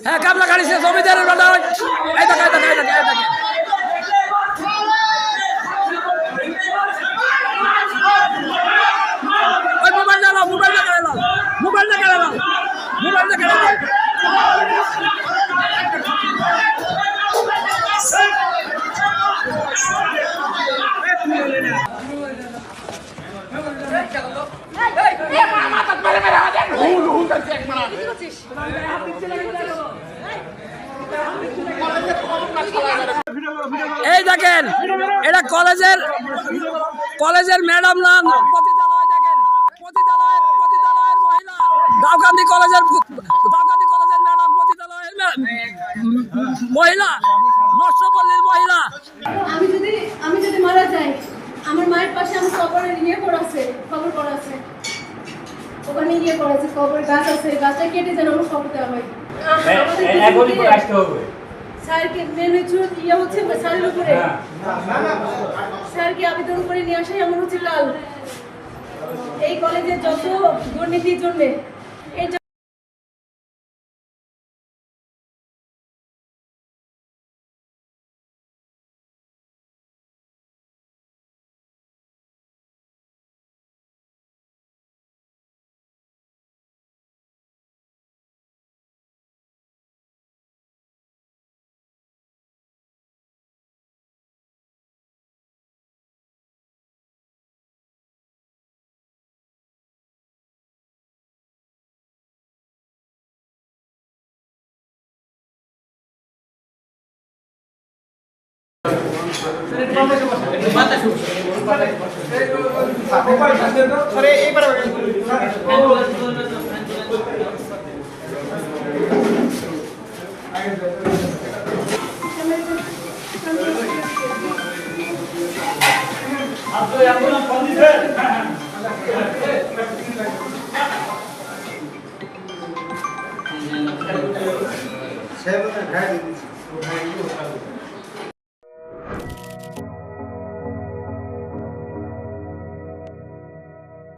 হ্যাঁ কামলা গাড়িছে জমিদারের বেলা এই দেখে এই দেখে এই দেখে এই দেখে ওই মোবাইলটা নাও মোবাইলটা কেড়ে নাও মোবাইলটা কেড়ে নাও মোবাইলটা কেড়ে নাও এই দেখেন এটা কলেজের ম্যাডাম না পতিতালয় দেখেন পতিতালয়ের মহিলা দাউকান্দি কলেজের ম্যাডাম পতিতালয়ের মহিলা নষ্টপল্লীর মহিলা। আমি যদি মারা যাই আমার মায়ের পাশে আমার কবরে নিয়ে পড়াছে খবর পড়াছে ওখানে গিয়ে পড়াছে কবর গাছ আছে গাছটা কেটে যেন আমার খবর দেওয়া হয় স্যারকে মেন ইয়ে হচ্ছে স্যারের উপরে স্যারকে আবেদন করে নিয়ে আসাই আমার হচ্ছে কাল এই কলেজের যত দুর্নীতির জন্য Saya